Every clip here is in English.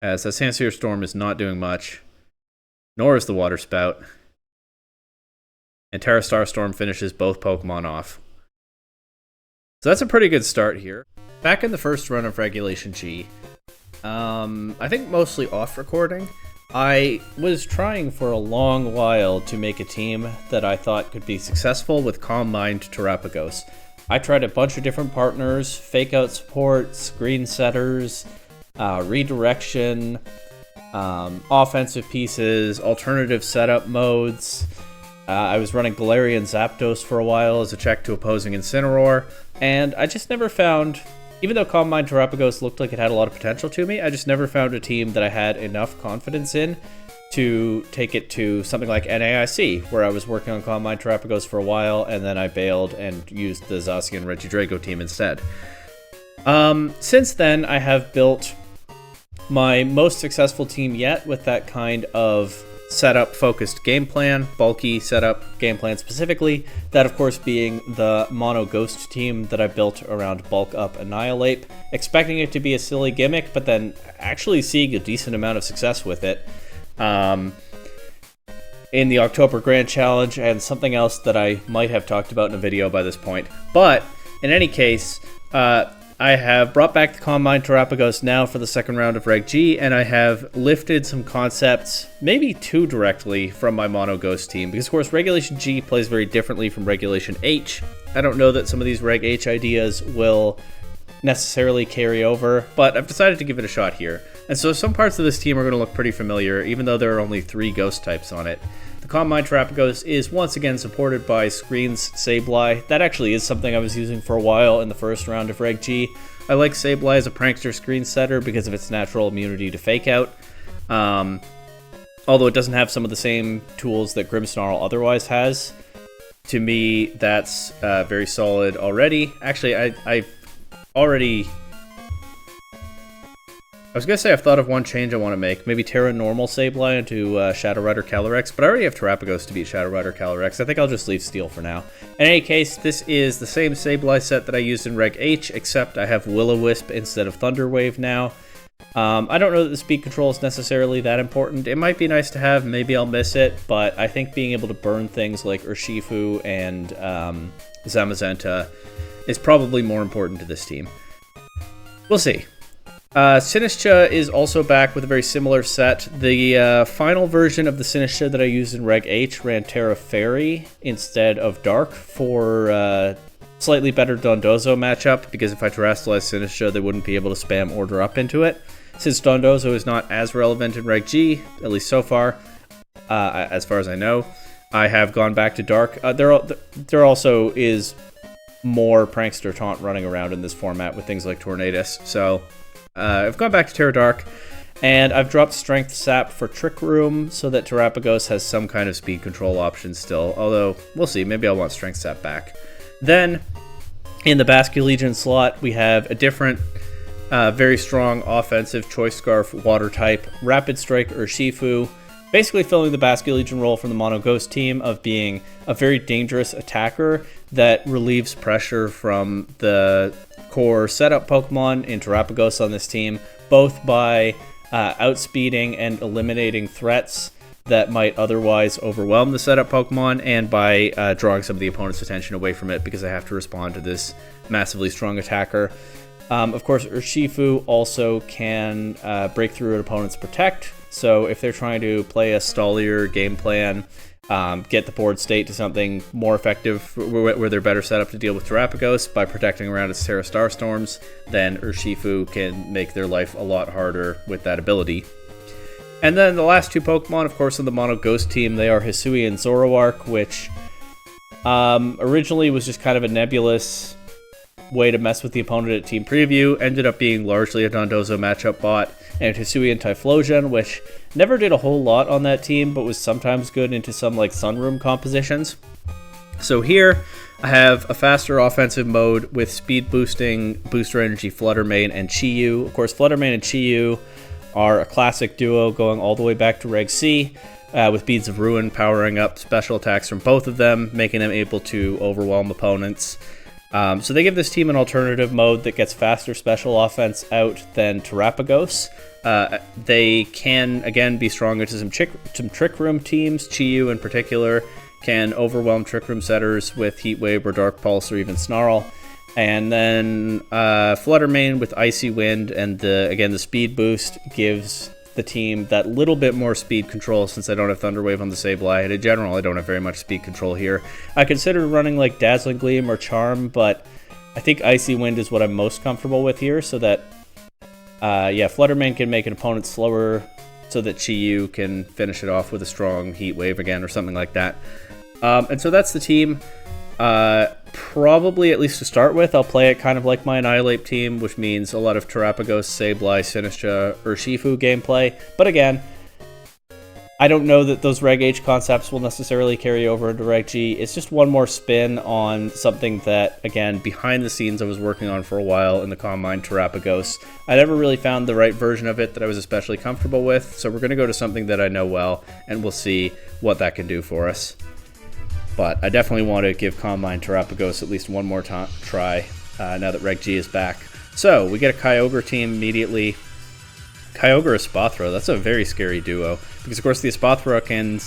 as the Sandseer Storm is not doing much, nor is the Water Spout. And Terra Starstorm finishes both Pokemon off. So that's a pretty good start here. Back in the first run of Regulation G, I think mostly off recording, I was trying for a long while to make a team that I thought could be successful with Calm Mind Terapagos. I tried a bunch of different partners, fake out support, screen setters, redirection, offensive pieces, alternative setup modes. I was running Galarian Zapdos for a while as a check to opposing Incineroar, and I just never found, even though Calm Mind Terapagos looked like it had a lot of potential to me, I just never found a team that I had enough confidence in to take it to something like NAIC, where I was working on Calm Mind Terapagos for a while, and then I bailed and used the Zacian Regidrago team instead. Since then, I have built my most successful team yet with that kind of setup-focused game plan, bulky setup game plan specifically, that of course being the Mono Ghost team that I built around Bulk Up Annihilate, expecting it to be a silly gimmick, but then actually seeing a decent amount of success with it. In the October Grand Challenge, and something else that I might have talked about in a video by this point. But, in any case, I have brought back the Calm Mind Terapagos now for the second round of Reg G, and I have lifted some concepts, maybe too directly, from my Mono Ghost team, because of course Regulation G plays very differently from Regulation H. I don't know that some of these Reg H ideas will necessarily carry over, but I've decided to give it a shot here. And so some parts of this team are going to look pretty familiar, even though there are only 3 ghost types on it. The Calm Mind Terapagos is once again supported by Screen's Sableye. That actually is something I was using for a while in the first round of Reg G. I like Sableye as a prankster screen setter because of its natural immunity to fake out. Although it doesn't have some of the same tools that Grimmsnarl otherwise has. To me, that's very solid already. Actually, I was going to say I've thought of one change I want to make. Maybe Terra Normal Sableye into Shadow Rider Calyrex, but I already have Terapagos to beat Shadow Rider Calyrex. I think I'll just leave Steel for now. In any case, this is the same Sableye set that I used in Reg H, except I have Will-O-Wisp instead of Thunder Wave now. I don't know that the speed control is necessarily that important. It might be nice to have, maybe I'll miss it, but I think being able to burn things like Urshifu and Zamazenta is probably more important to this team. We'll see. Sinistcha is also back with a very similar set. The final version of the Sinistcha that I used in Reg H ran Terra Fairy instead of Dark for slightly better Dondozo matchup, because if I Terrestrialize Sinistcha, they wouldn't be able to spam Order Up into it. Since Dondozo is not as relevant in Reg G, at least so far, as far as I know, I have gone back to Dark. There also is more Prankster Taunt running around in this format with things like Tornadus, so I've gone back to Terra Dark, and I've dropped Strength Sap for Trick Room so that Terapagos has some kind of speed control option still, although we'll see, maybe I'll want Strength Sap back. Then, in the Basculegion slot, we have a different, very strong offensive Choice Scarf Water type, Rapid Strike Urshifu, basically filling the Basculegion role from the Mono Ghost team of being a very dangerous attacker that relieves pressure from the core setup Pokemon in Terapagos on this team, both by outspeeding and eliminating threats that might otherwise overwhelm the setup Pokemon, and by drawing some of the opponent's attention away from it because I have to respond to this massively strong attacker. Of course, Urshifu also can break through an opponent's Protect, so if they're trying to play a stallier game plan, get the board state to something more effective where they're better set up to deal with Terapagos by protecting around its Terra Starstorms, then Urshifu can make their life a lot harder with that ability. And then the last 2 Pokemon, of course, on the Mono Ghost team, they are Hisui and Zoroark, which originally was just kind of a nebulous way to mess with the opponent at Team Preview, ended up being largely a Dondozo matchup bot, and Hisui and Typhlosion, which never did a whole lot on that team, but was sometimes good into some like Sunroom compositions. So here, I have a faster offensive mode with speed boosting, Booster Energy Flutter Mane, and Chi-Yu. Of course, Flutter Mane and Chi-Yu are a classic duo going all the way back to Reg C, with Beads of Ruin powering up special attacks from both of them, making them able to overwhelm opponents. So they give this team an alternative mode that gets faster special offense out than Terapagos. They can, again, be strong into some Trick Room teams. Chi-Yu in particular can overwhelm Trick Room setters with Heat Wave or Dark Pulse or even Snarl. And then Fluttermane with Icy Wind and the speed boost gives the team that little bit more speed control since I don't have Thunder Wave on the Sableye. And in general, I don't have very much speed control here. I considered running like Dazzling Gleam or Charm, but I think Icy Wind is what I'm most comfortable with here, so that Fluttermane can make an opponent slower so that Chi-Yu can finish it off with a strong Heat Wave again or something like that. And so that's the team. Probably, at least to start with, I'll play it kind of like my Annihilate team, which means a lot of Terapagos, Sableye, Sinistcha, or Shifu gameplay. But again, I don't know that those Reg H concepts will necessarily carry over into Reg G. It's just one more spin on something that, again, behind the scenes I was working on for a while in the Mind Terapagos. I never really found the right version of it that I was especially comfortable with, so we're going to go to something that I know well, and we'll see what that can do for us. But I definitely want to give Mind Terapagos at least one more try now that Reg G is back. So we get a Kyogre team immediately. Kyogre Espathra, that's a very scary duo. Because of course the Espathra can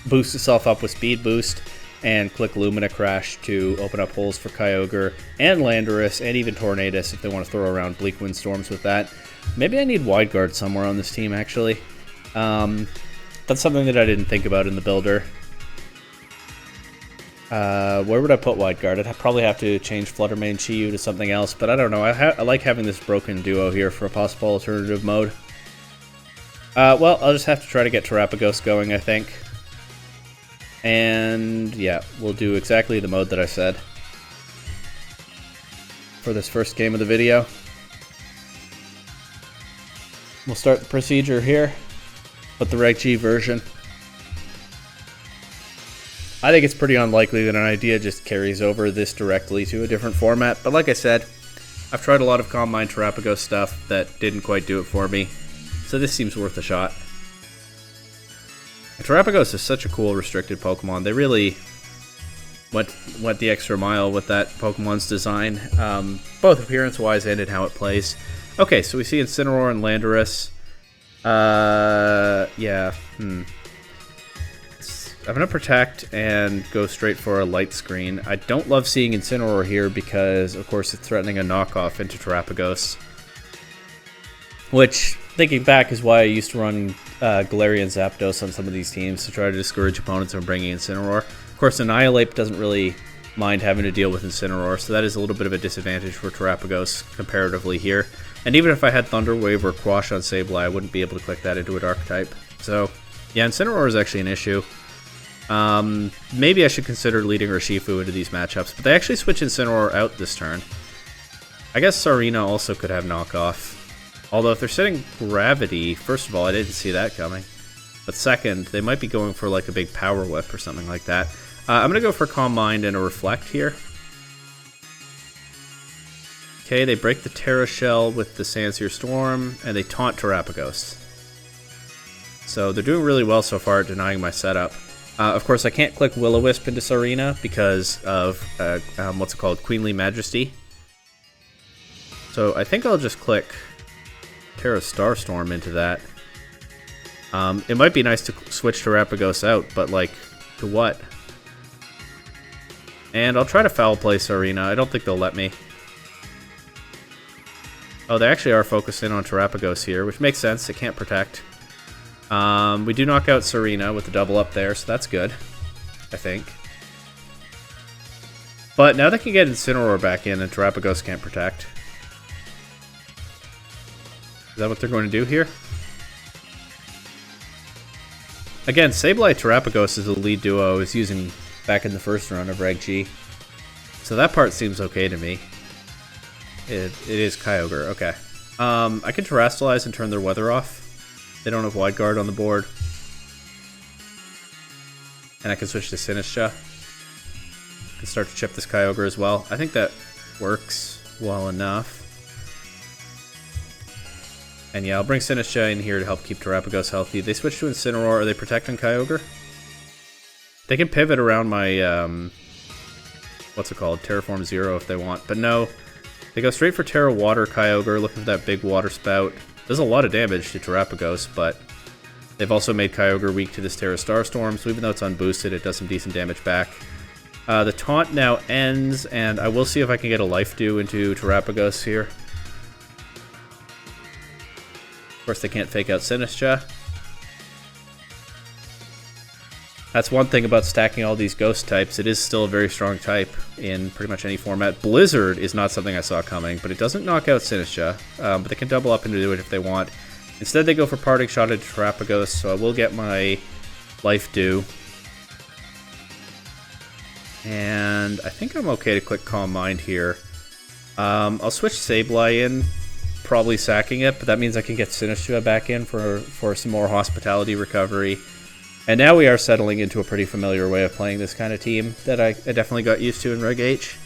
boost itself up with Speed Boost and click Lumina Crash to open up holes for Kyogre and Landorus and even Tornadus if they want to throw around Bleak Wind Storms with that. Maybe I need Wide Guard somewhere on this team actually. That's something that I didn't think about in the builder. Where would I put Wide Guard? I'd probably have to change Fluttermane Chi-Yu to something else, but I don't know. I like having this broken duo here for a possible alternative mode. Well, I'll just have to try to get Terapagos going, I think. And yeah, we'll do exactly the mode that I said for this first game of the video. We'll start the procedure here with the Reg G version. I think it's pretty unlikely that an idea just carries over this directly to a different format, but like I said, I've tried a lot of Mind Terapagos stuff that didn't quite do it for me, so this seems worth a shot. Terapagos is such a cool restricted Pokemon. They really went the extra mile with that Pokemon's design, both appearance-wise and in how it plays. Okay, so we see Incineroar and Landorus. I'm going to Protect and go straight for a Light Screen. I don't love seeing Incineroar here because, of course, it's threatening a knockoff into Terapagos. Which, thinking back, is why I used to run Galarian Zapdos on some of these teams to try to discourage opponents from bringing Incineroar. Of course, Annihilate doesn't really mind having to deal with Incineroar, so that is a little bit of a disadvantage for Terapagos comparatively here. And even if I had Thunder Wave or Quash on Sableye, I wouldn't be able to click that into a Dark type. So, yeah, Incineroar is actually an issue. Maybe I should consider leading Urshifu into these matchups, but they actually switch Incineroar out this turn. I guess Sarina also could have knockoff. Although if they're setting Gravity, first of all, I didn't see that coming. But second, they might be going for like a big Power Whip or something like that. I'm going to go for Calm Mind and a Reflect here. Okay, they break the Terra Shell with the Sandsear Storm, and they taunt Terapagos. So they're doing really well so far at denying my setup. Of course, I can't click Will-O-Wisp into Sarina because of, what's it called, Queenly Majesty. So I think I'll just click Terra Starstorm into that. It might be nice to switch Terapagos out, but, like, to what? And I'll try to Foul Play Sarina. I don't think they'll let me. Oh, they actually are focused in on Terapagos here, which makes sense. It can't Protect. We do knock out Sarina with the double up there, so that's good, I think. But now they can get Incineroar back in and Terapagos can't Protect. Is that what they're going to do here? Again, Sableye Terapagos is the lead duo I was using back in the first run of Reg G. So that part seems okay to me. It is Kyogre, okay. I can Terrastallize and turn their weather off. They don't have Wide Guard on the board. And I can switch to Sinistcha. I can start to chip this Kyogre as well. I think that works well enough. And yeah, I'll bring Sinistcha in here to help keep Terapagos healthy. They switch to Incineroar. Are they protecting Kyogre? They can pivot around my what's it called, Terraform 0 if they want. But no, they go straight for Terra Water Kyogre, looking for that big water spout. Does a lot of damage to Terapagos, but they've also made Kyogre weak to this Terra Starstorm, so even though it's unboosted, it does some decent damage back. The taunt now ends, and I will see if I can get a Life Dew into Terapagos here. Of course, they can't fake out Sinistcha. That's one thing about stacking all these ghost types. It is still a very strong type in pretty much any format. Blizzard is not something I saw coming, but it doesn't knock out Sinistcha. But they can double up and do it if they want. Instead, they go for Parting Shot into Terapagos, so I will get my Life Dew. And I think I'm okay to click Calm Mind here. I'll switch Sableye in, probably sacking it, but that means I can get Sinistcha back in for some more Hospitality recovery. And now we are settling into a pretty familiar way of playing this kind of team that I definitely got used to in Reg H.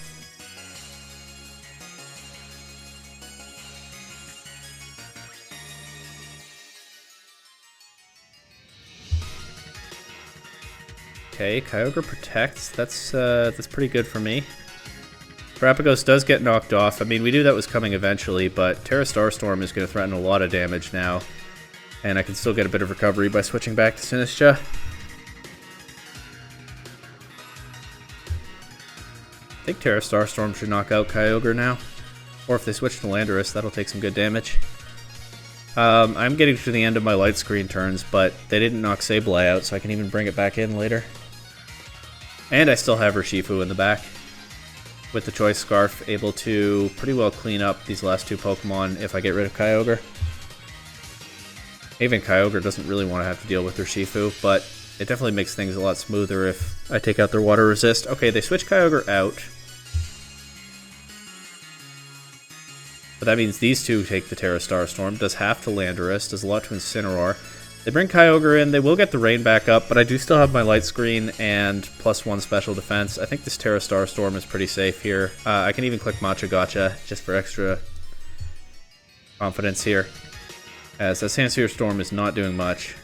Okay, Kyogre protects. That's pretty good for me. Terapagos does get knocked off. I mean, we knew that was coming eventually, but Terra Starstorm is going to threaten a lot of damage now. And I can still get a bit of recovery by switching back to Sinistcha. I think Terra Starstorm should knock out Kyogre now. Or if they switch to Landorus, that'll take some good damage. I'm getting to the end of my light screen turns, but they didn't knock Sableye out, so I can even bring it back in later. And I still have Urshifu in the back. With the Choice Scarf, able to pretty well clean up these last two Pokemon if I get rid of Kyogre. Even Kyogre doesn't really want to have to deal with Urshifu, but it definitely makes things a lot smoother if I take out their Water Resist. Okay, they switch Kyogre out. But that means these two take the Terra Starstorm, does half to Landorus, does a lot to Incineroar. They bring Kyogre in, they will get the rain back up, but I do still have my Light Screen and +1 special defense. I think this Terra Starstorm is pretty safe here. I can even click Matcha Gotcha just for extra confidence here. As the Sandsear Storm is not doing much,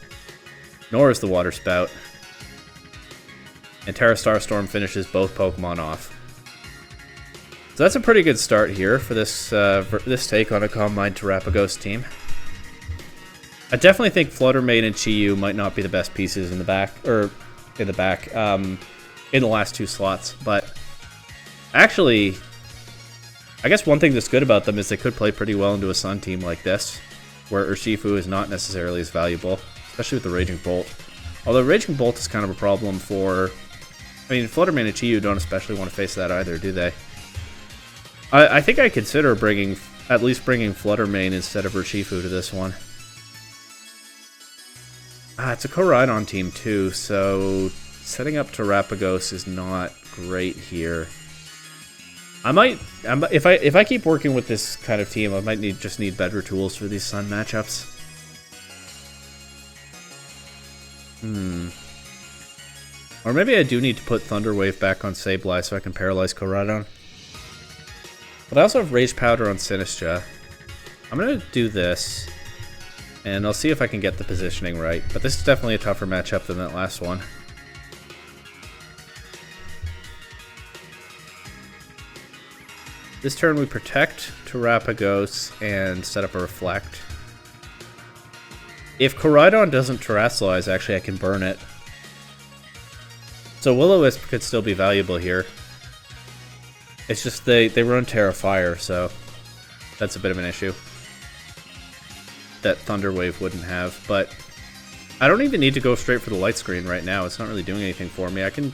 nor is the Water Spout. And Terra Starstorm finishes both Pokemon off. So that's a pretty good start here for this take on a Calm Mind Terapagos team. I definitely think Flutter Mane and Chi-Yu might not be the best pieces in the back, in the last two slots, but actually, I guess one thing that's good about them is they could play pretty well into a Sun team like this, where Urshifu is not necessarily as valuable, especially with the Raging Bolt. Although Raging Bolt is kind of a problem for... I mean, Flutter Mane and Chi-Yu don't especially want to face that either, do they? I think I consider at least bringing Flutter Mane instead of Urshifu to this one. It's a Koraidon team too, so setting up Terapagos is not great here. If I keep working with this kind of team, I might just need better tools for these Sun matchups. Or maybe I do need to put Thunder Wave back on Sableye so I can paralyze Koraidon. But I also have Rage Powder on Sinistcha. I'm going to do this, and I'll see if I can get the positioning right. But this is definitely a tougher matchup than that last one. This turn we protect Terapagos and set up a Reflect. If Koraidon doesn't Terrasilize, actually I can burn it. So Will-O-Wisp could still be valuable here. It's just they run Terra Fire, so that's a bit of an issue that Thunder Wave wouldn't have. But I don't even need to go straight for the Light Screen right now. It's not really doing anything for me. I could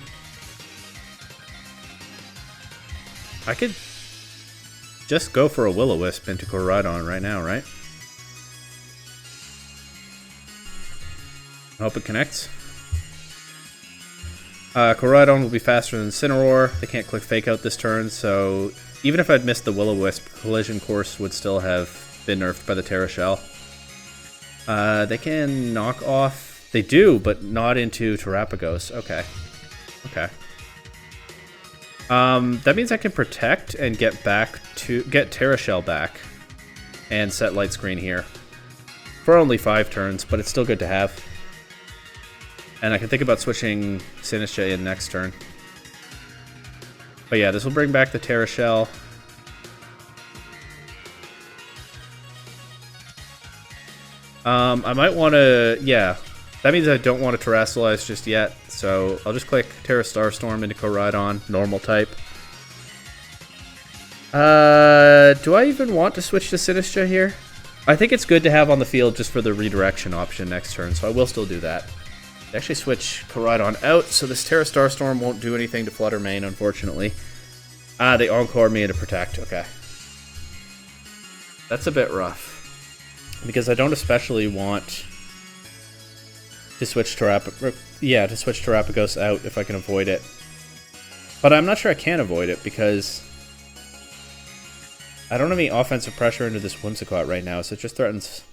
just go for a Will-O-Wisp into Koraidon right now, right? I hope it connects. Koraidon will be faster than Incineroar. They can't click Fake Out this turn, so even if I'd missed the Will-O-Wisp, Collision Course would still have been nerfed by the Terra Shell. They can knock off... They do, but not into Terapagos. Okay. Okay. That means I can protect and get Terra Shell back and set Light Screen here. For only 5 turns, but it's still good to have. And I can think about switching Sinistcha in next turn. But yeah, this will bring back the Terra Shell. I might want to, yeah. That means I don't want to Terrasilize just yet, so I'll just click Terra Starstorm into Koraidon, normal type. Do I even want to switch to Sinistcha here? I think it's good to have on the field just for the redirection option next turn, so I will still do that. Actually switch Koraidon out, so this Terra Starstorm won't do anything to Flutter Mane, unfortunately. They Encore me into Protect, okay. That's a bit rough. Because I don't especially want to switch Terapagos out if I can avoid it. But I'm not sure I can avoid it because I don't have any offensive pressure into this Whimsicott right now, so it just threatens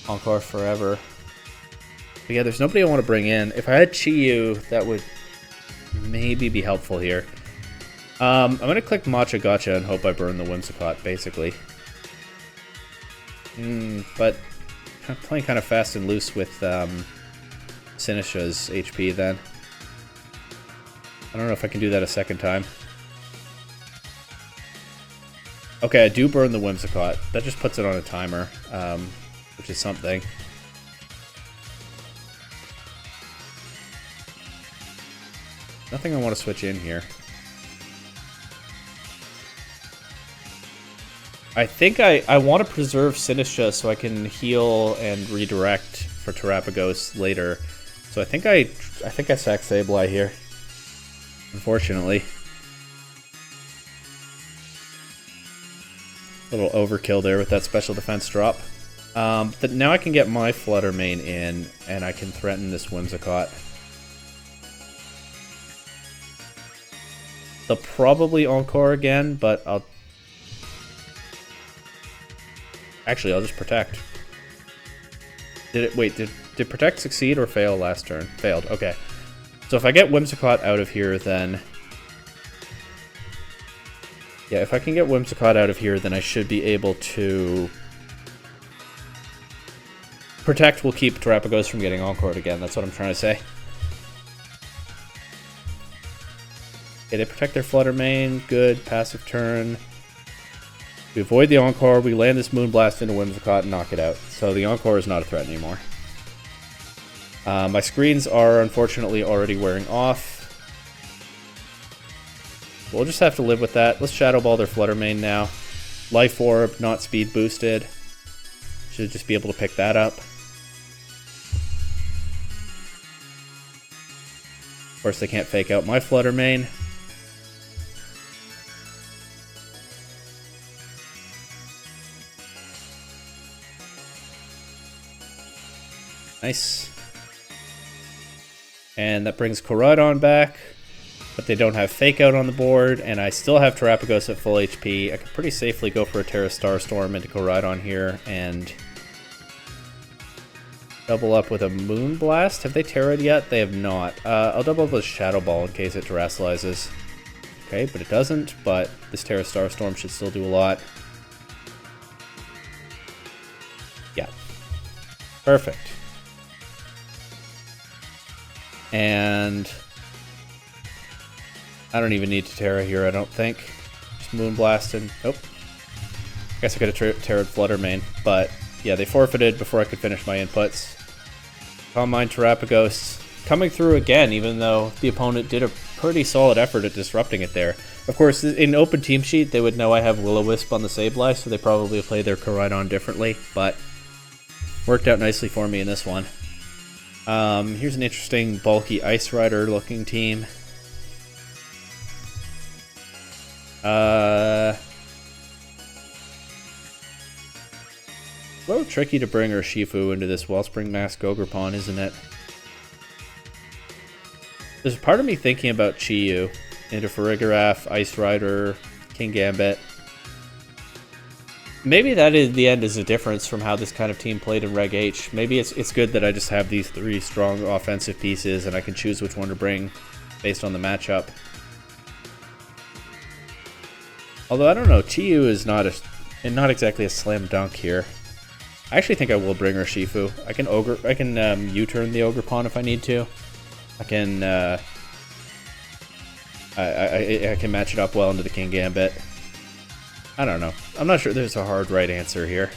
Encore forever. But yeah, there's nobody I want to bring in. If I had Chi-Yu, that would maybe be helpful here. I'm going to click Matcha Gotcha and hope I burn the Whimsicott, basically. But I'm playing kind of fast and loose with Sinistcha's HP then. I don't know if I can do that a second time. Okay, I do burn the Whimsicott. That just puts it on a timer, which is something. Nothing I want to switch in here. I think I want to preserve Sinistcha so I can heal and redirect for Terapagos later. So I think I sack Sableye here. Unfortunately. A little overkill there with that special defense drop. But now I can get my Flutter Mane in and I can threaten this Whimsicott. They'll probably Encore again, but I'll just Protect. Did Protect succeed or fail last turn? Failed, okay. So if I get Whimsicott out of here, then... Yeah, if I can get Whimsicott out of here, then I should be able to... Protect will keep Terapagos from getting Encored again, that's what I'm trying to say. Okay, they protect their Flutter Mane, good, passive turn. We avoid the Encore, we land this Moonblast into Whimsicott and knock it out. So the Encore is not a threat anymore. My screens are unfortunately already wearing off. We'll just have to live with that. Let's Shadow Ball their Flutter Mane now. Life Orb, not speed boosted. Should just be able to pick that up. Of course, they can't fake out my Flutter Mane. Nice. And that brings Koraidon back, but they don't have Fake Out on the board, and I still have Terapagos at full HP. I can pretty safely go for a Terra Starstorm into Koraidon here and double up with a Moonblast. Have they Terra'd yet? They have not. I'll double up with a Shadow Ball in case it Terrasilizes. Okay, but it doesn't, but this Terra Starstorm should still do a lot. Yeah. Perfect. And I don't even need to Terra here, I don't think. Just Moonblasting. Nope. Guess I could have Terra'd Flutter Mane, but yeah, they forfeited before I could finish my inputs. Mind Terapagos coming through again, even though the opponent did a pretty solid effort at disrupting it there. Of course, in open team sheet, they would know I have Will-O-Wisp on the Sableye, so they probably play their Koraidon differently, but worked out nicely for me in this one. Here's an interesting bulky Ice Rider looking team. A little tricky to bring Urshifu into this Wellspring Mask Gograpon, isn't it? There's a part of me thinking about Chi-Yu into Farigiraf, Ice Rider, King Gambit. Maybe that in the end is a difference from how this kind of team played in Reg H. Maybe it's good that I just have these three strong offensive pieces and I can choose which one to bring based on the matchup. Although I don't know, Chi-Yu is not exactly a slam dunk here. I actually think I will bring Urshifu. I can U-turn the Ogre Pawn if I need to. I can I can match it up well into the King Gambit. I don't know. I'm not sure there's a hard right answer here.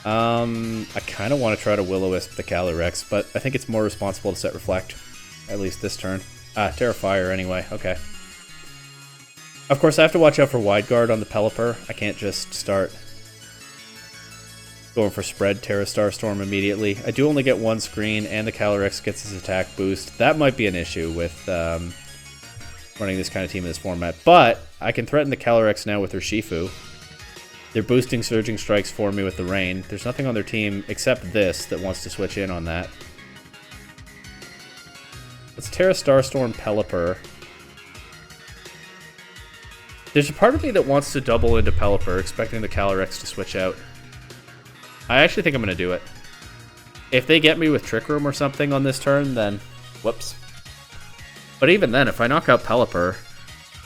I kind of want to try to Will-O-Wisp the Calyrex, but I think it's more responsible to set Reflect, at least this turn. Terra Fire anyway, okay. Of course, I have to watch out for Wide Guard on the Pelipper. I can't just start going for spread Terra Starstorm immediately. I do only get one screen, and the Calyrex gets his attack boost. That might be an issue with running this kind of team in this format, but I can threaten the Calyrex now with Urshifu. They're boosting Surging Strikes for me with the Rain. There's nothing on their team except this that wants to switch in on that. Let's Terra Starstorm Pelipper. There's a part of me that wants to double into Pelipper, expecting the Calyrex to switch out. I actually think I'm going to do it. If they get me with Trick Room or something on this turn, then whoops. But even then, if I knock out Pelipper,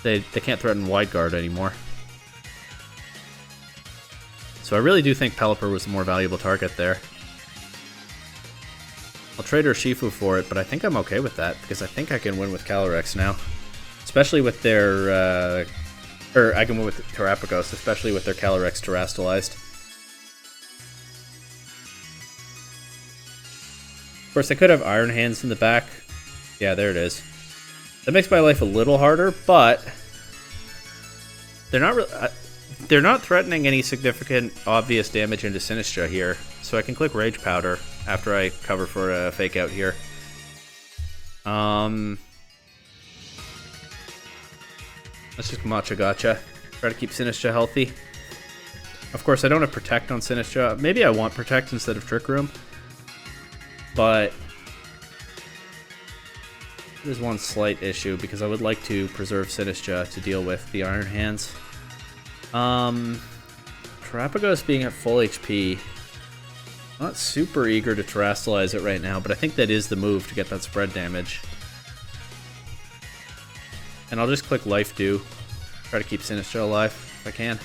they can't threaten Wide Guard anymore. So I really do think Pelipper was the more valuable target there. I'll trade Urshifu for it, but I think I'm okay with that, because I think I can win with Calyrex now. Especially with their... or I can win with Terapagos, especially with their Calyrex terastallized. Of course, I could have Iron Hands in the back. Yeah, there it is. That makes my life a little harder, but... They're not threatening any significant, obvious damage into Sinistra here, so I can click Rage Powder after I cover for a Fake Out here. Let's just Matcha Gotcha. Try to keep Sinistra healthy. Of course, I don't have Protect on Sinistra. Maybe I want Protect instead of Trick Room. But there's one slight issue, because I would like to preserve Sinistra to deal with the Iron Hands. Terapagos being at full HP, not super eager to terastallize it right now, but I think that is the move to get that spread damage. And I'll just click Life Dew, try to keep Sinistra alive if I can.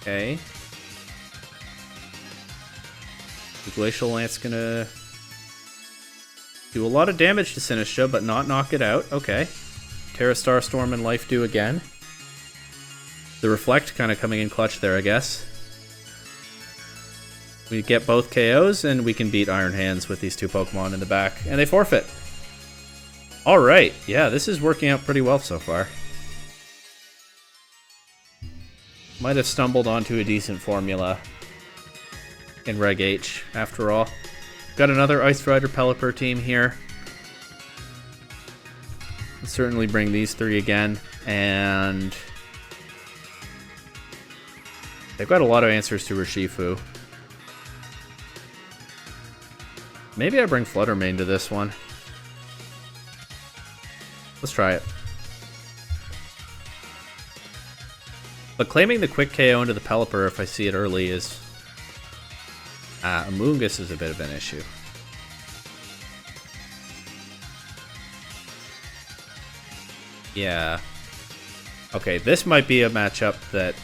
Okay. The Glacial Lance gonna do a lot of damage to Sinistra, but not knock it out. Okay. Terra Starstorm and Life Dew again. The Reflect kind of coming in clutch there, I guess. We get both KOs, and we can beat Iron Hands with these two Pokemon in the back, and they forfeit. Alright, yeah, this is working out pretty well so far. Might have stumbled onto a decent formula in Reg H, after all. Got another Ice Rider Pelipper team here. I'll certainly bring these three again, and they've got a lot of answers to Urshifu. Maybe I bring Fluttermane to this one. Let's try it. But claiming the quick KO into the Pelipper if I see it early is... Amoonguss is a bit of an issue. Yeah. Okay, this might be a matchup that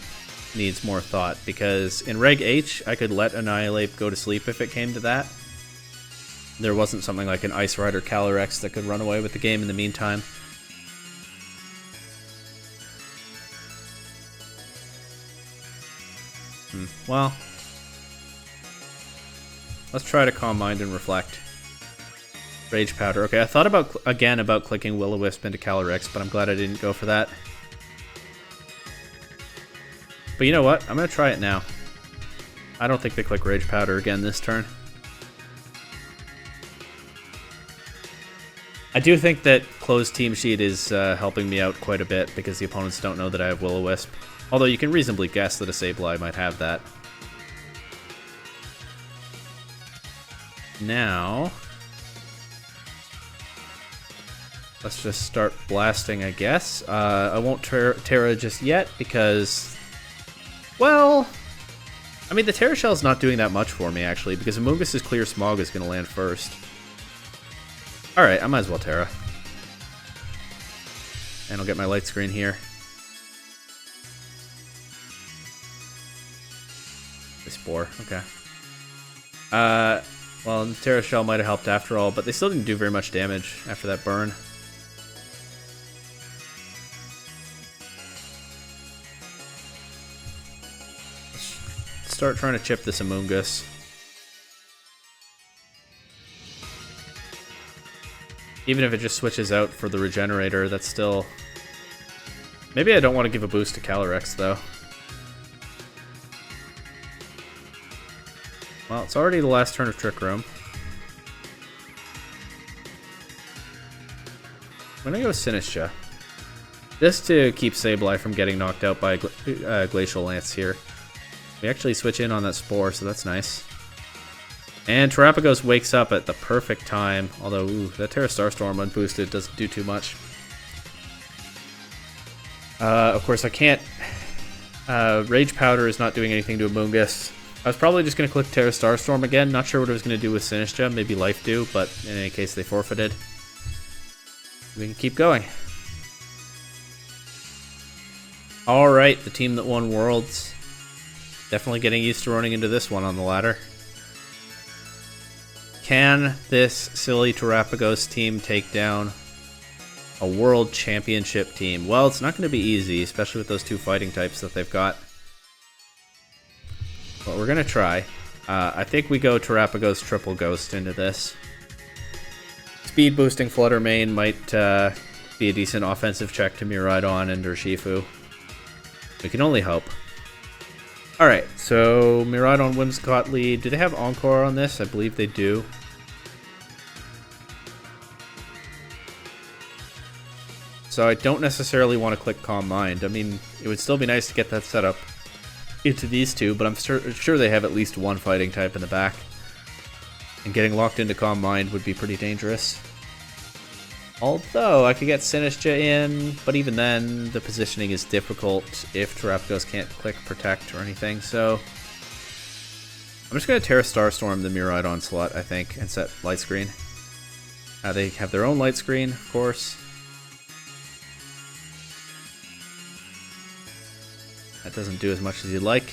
needs more thought, because in Reg H, I could let Annihilate go to sleep if it came to that. There wasn't something like an Ice Rider Calyrex that could run away with the game in the meantime. Well, let's try to Calm Mind and Reflect. Rage Powder. Okay, I thought about clicking Will-O-Wisp into Calyrex, but I'm glad I didn't go for that. But you know what? I'm going to try it now. I don't think they click Rage Powder again this turn. I do think that closed team sheet is helping me out quite a bit, because the opponents don't know that I have Will-O-Wisp. Although you can reasonably guess that a Sableye might have that. Now, let's just start blasting, I guess. I won't Terra just yet, because, well, I mean, the Terra Shell's not doing that much for me, actually, because Amoonguss's Clear Smog is going to land first. Alright, I might as well Terra. And I'll get my light screen here. Spore, okay. Well, the Terra Shell might have helped after all, but they still didn't do very much damage after that burn. Let's start trying to chip this Amoonguss. Even if it just switches out for the Regenerator, that's still... Maybe I don't want to give a boost to Calyrex, though. Well, it's already the last turn of Trick Room. I'm gonna go Sinistcha. Just to keep Sableye from getting knocked out by Glacial Lance here. We actually switch in on that Spore, so that's nice. And Terapagos wakes up at the perfect time, although, ooh, that Terra Starstorm unboosted doesn't do too much. Of course, I can't... Rage Powder is not doing anything to Amoonguss. I was probably just going to click Terra Starstorm again. Not sure what it was going to do with Sinistcha. Maybe Life Dew, but in any case, they forfeited. We can keep going. Alright, the team that won Worlds. Definitely getting used to running into this one on the ladder. Can this silly Terapagos team take down a World Championship team? Well, it's not going to be easy, especially with those two fighting types that they've got. But we're going to try. I think we go Terapagos Triple Ghost into this. Speed boosting Flutter Mane might be a decent offensive check to Miraidon and Urshifu. We can only hope. Alright, so Miraidon Whimsicott lead. Do they have Encore on this? I believe they do. So I don't necessarily want to click Calm Mind. I mean, it would still be nice to get that set up into these two, but I'm sure they have at least one fighting type in the back. And getting locked into Calm Mind would be pretty dangerous. Although, I could get Sinistcha in, but even then, the positioning is difficult if Terapagos can't click Protect or anything, so... I'm just going to Terra Starstorm the Miraidon slot, I think, and set Light Screen. They have their own Light Screen, of course. That doesn't do as much as you'd like.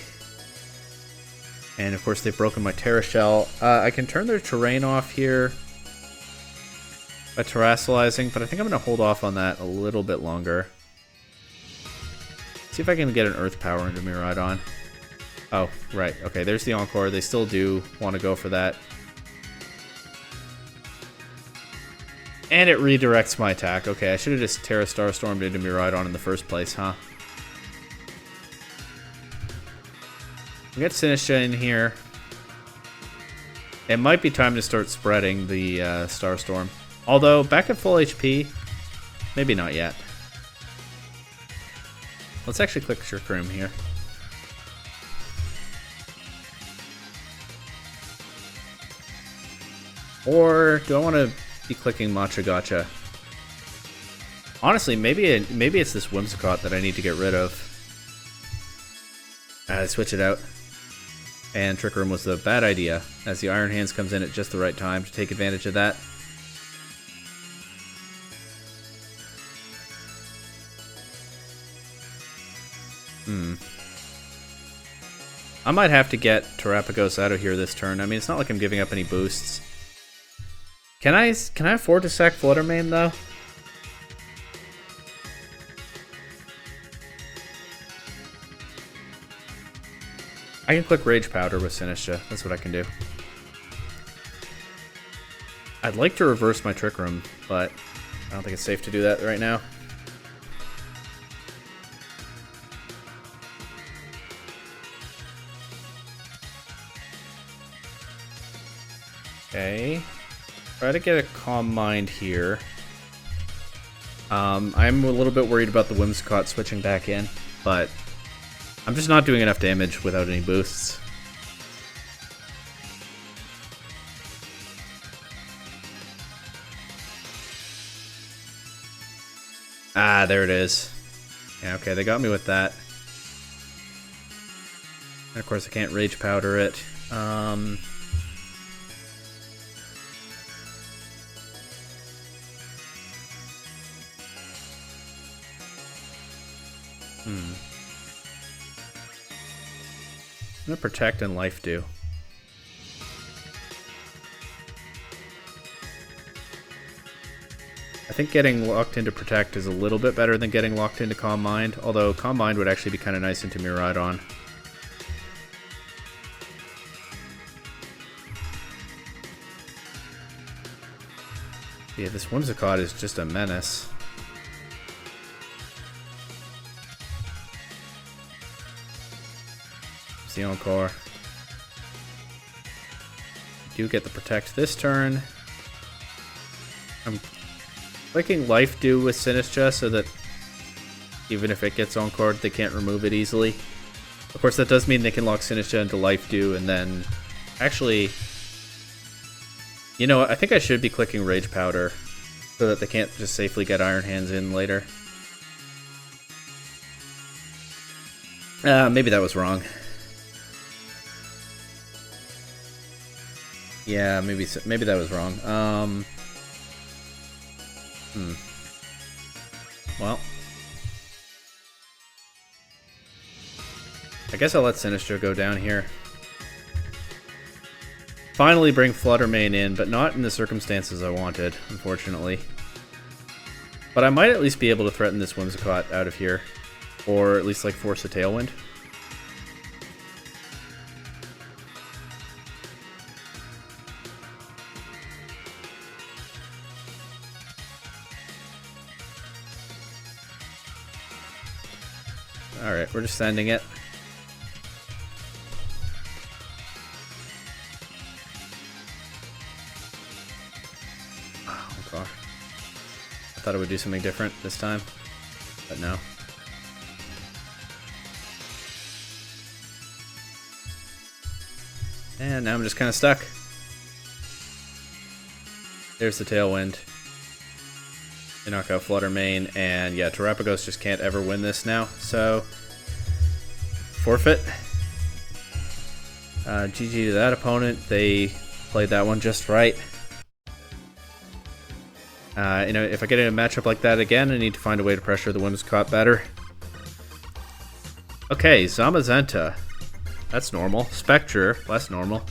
And of course they've broken my Terra Shell. I can turn their terrain off here by terrassalizing, but I think I'm going to hold off on that a little bit longer. See if I can get an Earth Power into Miraidon. Oh, right. Okay, there's the Encore. They still do want to go for that. And it redirects my attack. Okay, I should have just Terra Starstormed into Miraidon in the first place, huh? We got Sinistcha in here. It might be time to start spreading the Starstorm. Although, back at full HP, maybe not yet. Let's actually click Trick Room here. Or do I want to be clicking Matcha Gotcha? Honestly, maybe it's this Whimsicott that I need to get rid of. Switch it out. And Trick Room was the bad idea, as the Iron Hands comes in at just the right time to take advantage of that. I might have to get Terapagos out of here this turn. I mean, it's not like I'm giving up any boosts. Can I afford to sack Flutter Mane, though? I can click Rage Powder with Sinistcha. That's what I can do. I'd like to reverse my Trick Room, but I don't think it's safe to do that right now. Okay. Try to get a Calm Mind here. I'm a little bit worried about the Whimsicott switching back in, but I'm just not doing enough damage without any boosts. Ah, there it is. Yeah, okay, they got me with that. And of course I can't Rage Powder it. I'm gonna Protect and Life Dew. I think getting locked into Protect is a little bit better than getting locked into Calm Mind, although Calm Mind would actually be kind of nice into Miraidon. Yeah, this Whimsicott is just a menace. It's the Encore. Do get the Protect this turn. I'm clicking Life Dew with Sinistra so that even if it gets Encored, they can't remove it easily. Of course, that does mean they can lock Sinistra into Life Dew and then... Actually... You know what? I think I should be clicking Rage Powder so that they can't just safely get Iron Hands in later. Maybe that was wrong. Yeah, maybe that was wrong. Well. I guess I'll let Sinistra go down here. Finally bring Fluttermane in, but not in the circumstances I wanted, unfortunately. But I might at least be able to threaten this Whimsicott out of here. Or at least, like, force a Tailwind. Alright, we're just sending it. Oh gosh. I thought it would do something different this time, but no. And now I'm just kind of stuck. There's the Tailwind. They knock out Fluttermane, and yeah, Terapagos just can't ever win this now, so forfeit. GG to that opponent. They played that one just right. You know, if I get in a matchup like that again, I need to find a way to pressure the Whimsicott better. Okay, Zamazenta. That's normal. Spectre, less normal.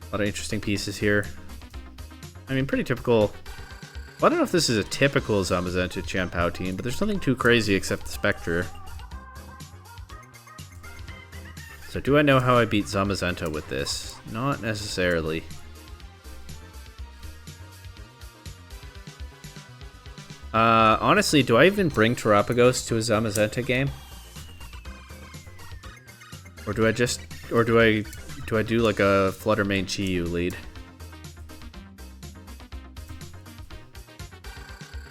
A lot of interesting pieces here. I mean, pretty typical. Well, I don't know if this is a typical Zamazenta Champao team, but there's nothing too crazy except the Spectre. So do I know how I beat Zamazenta with this? Not necessarily. Honestly, do I even bring Terapagos to a Zamazenta game? Or do I just... Or do I do like a Fluttermane Chi-Yu lead?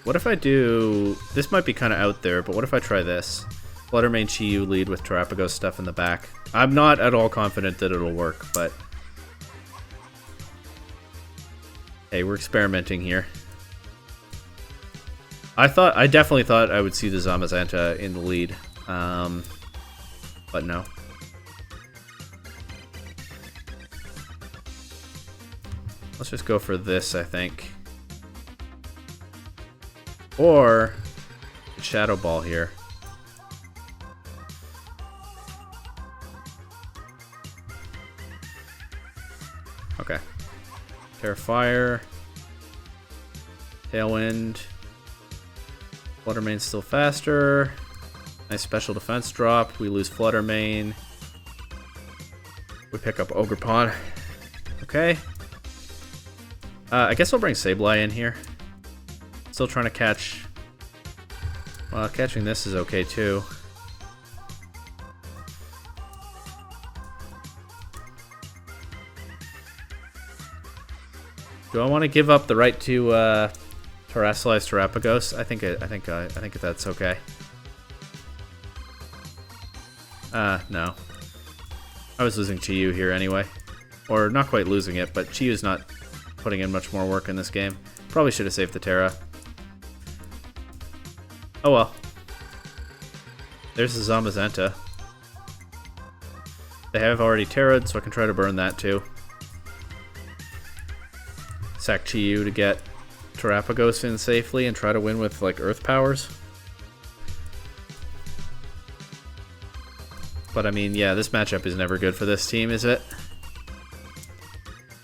What if I do... This might be kind of out there, but what if I try this? Fluttermane Chi-Yu lead with Terapagos stuff in the back. I'm not at all confident that it'll work, but... Hey, we're experimenting here. I definitely thought I would see the Zamazenta in the lead. But no. Let's just go for this, I think. Or Shadow Ball here. Okay. Terrafire. Tailwind. Fluttermane's still faster. Nice special defense drop. We lose Fluttermane. We pick up Ogerpon. Okay. I guess I'll bring Sableye in here. Still trying to catch... Well, catching this is okay too. Do I want to give up the right to Terrasilize Terapagos? I think that's okay. No. I was losing Chi-Yu here anyway. Or not quite losing it, but Chi-Yu's not putting in much more work in this game. Probably should have saved the Terra. Oh well. There's the Zamazenta. They have already Terra'd, so I can try to burn that too. Sack Chi-Yu to get Terapagos in safely and try to win with like Earth Powers. But I mean, yeah, this matchup is never good for this team, is it?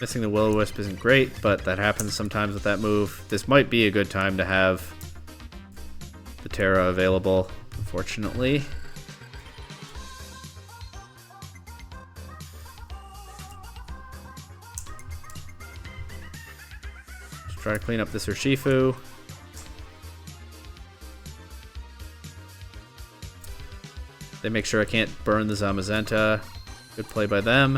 Missing the Will-O-Wisp isn't great, but that happens sometimes with that move. This might be a good time to have the Terra available, unfortunately. Let's try to clean up this Urshifu. They make sure I can't burn the Zamazenta. Good play by them.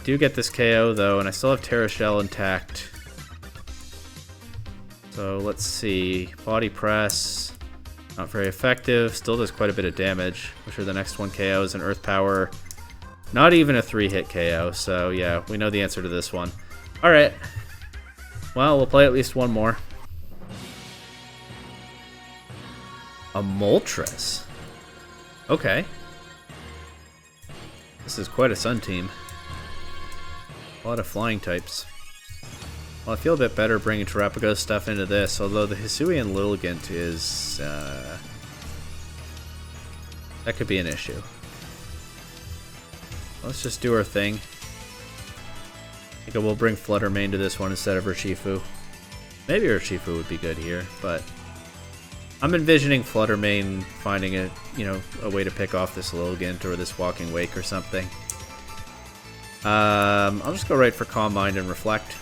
Do get this KO though, and I still have Terra Shell intact. So let's see. Body Press. Not very effective. Still does quite a bit of damage. I'm sure the next one KOs an Earth Power. Not even a 3-hit KO. So yeah, we know the answer to this one. Alright. Well, we'll play at least one more. A Moltres. Okay. This is quite a Sun team. A lot of flying types. Well, I feel a bit better bringing Terapagos stuff into this, although the Hisuian Lilligant is... that could be an issue. Let's just do our thing. I think we'll bring Fluttermane to this one instead of Urshifu. Maybe Urshifu would be good here, but... I'm envisioning Fluttermane finding a, a way to pick off this Lilligant or this Walking Wake or something. I'll just go right for Calm Mind and Reflect.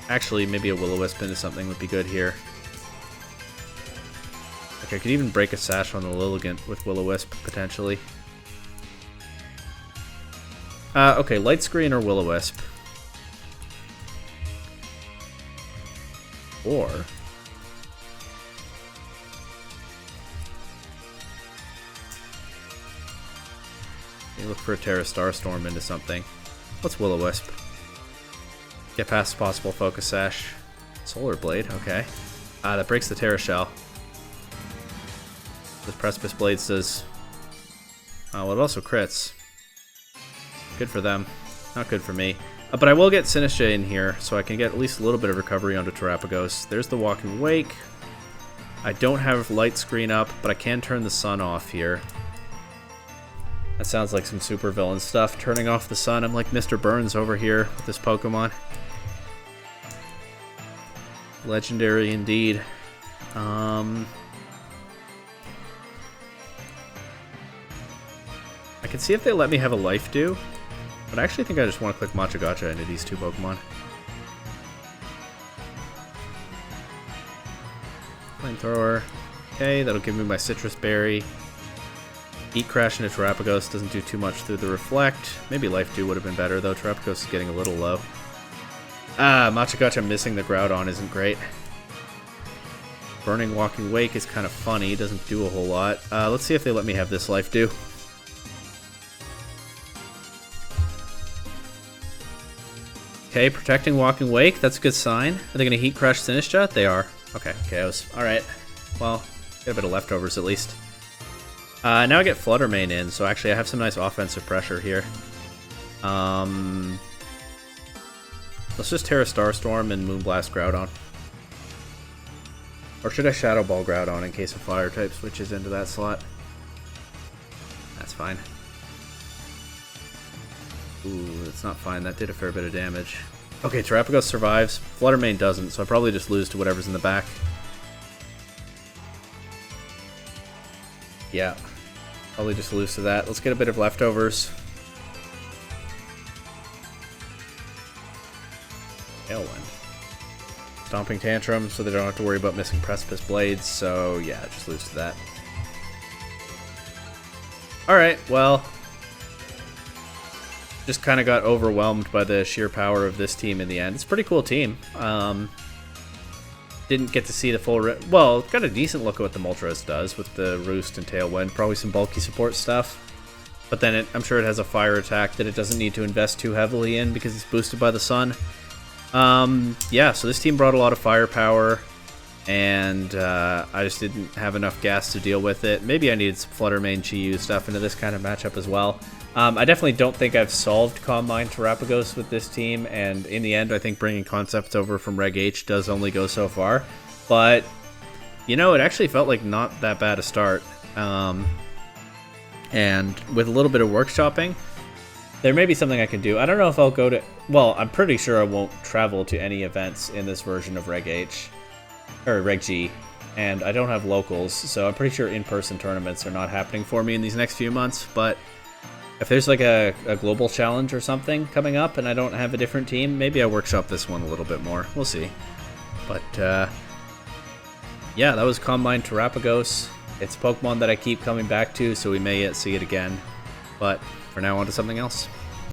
Actually, maybe a Will-O-Wisp into something would be good here. Like, I could even break a Sash on the Lilligant with Will-O-Wisp, potentially. Okay, Light Screen or Will-O-Wisp. Or... you look for a Terra Starstorm into something. What's Will-O-Wisp? Get past possible Focus Sash. Solar Blade, okay. That breaks the Terra Shell. This Precipice Blades does... well, it also crits. Good for them. Not good for me. But I will get Sinistcha in here, so I can get at least a little bit of recovery onto Terapagos. There's the Walking Wake. I don't have Light Screen up, but I can turn the Sun off here. That sounds like some super villain stuff. Turning off the sun. I'm like Mr. Burns over here with this Pokemon. Legendary indeed. I can see if they let me have a Life Dew, but I actually think I just want to click Machagacha into these two Pokemon. Flamethrower. Okay, that'll give me my Citrus Berry. Heat Crash into Terapagos doesn't do too much through the Reflect. Maybe Life Dew would have been better, though. Terapagos is getting a little low. Machagacha missing the Groudon isn't great. Burning Walking Wake is kind of funny. Doesn't do a whole lot. Let's see if they let me have this Life Dew. Okay, protecting Walking Wake. That's a good sign. Are they going to Heat Crash Sinistcha? They are. Okay, KOs. Alright. Well, get a bit of leftovers at least. Now I get Fluttermane in, so actually I have some nice offensive pressure here. Let's just Terra Starstorm and Moonblast Groudon. Or should I Shadow Ball Groudon in case a Fire type switches into that slot? That's fine. Ooh, that's not fine. That did a fair bit of damage. Okay, Terapagos survives. Fluttermane doesn't, so I probably just lose to whatever's in the back. Yeah, probably just lose to that. Let's get a bit of leftovers. Tailwind. Stomping Tantrum, so they don't have to worry about missing Precipice Blades, so yeah, just lose to that. Alright, well, just kind of got overwhelmed by the sheer power of this team in the end. It's a pretty cool team. Didn't get to see the full... well, got a decent look at what the Moltres does with the Roost and Tailwind. Probably some bulky support stuff. But then I'm sure it has a fire attack that it doesn't need to invest too heavily in because it's boosted by the sun. Yeah, so this team brought a lot of firepower. And I just didn't have enough gas to deal with it. Maybe I needed some Fluttermane Chi-Yu stuff into this kind of matchup as well. I definitely don't think I've solved Calm Mind Terapagos with this team, and in the end, I think bringing concepts over from Reg H does only go so far. But, it actually felt like not that bad a start. And with a little bit of workshopping, There may be something I can do. I don't know if I'll go to... Well, I'm pretty sure I won't travel to any events in this version of Reg H. Or Reg G. And I don't have locals, so I'm pretty sure in-person tournaments are not happening for me in these next few months. But if there's like a global challenge or something coming up and I don't have a different team, maybe I workshop this one a little bit more. We'll see. But, yeah, that was Mind Terapagos. It's a Pokemon that I keep coming back to, so we may yet see it again. But for now, on to something else.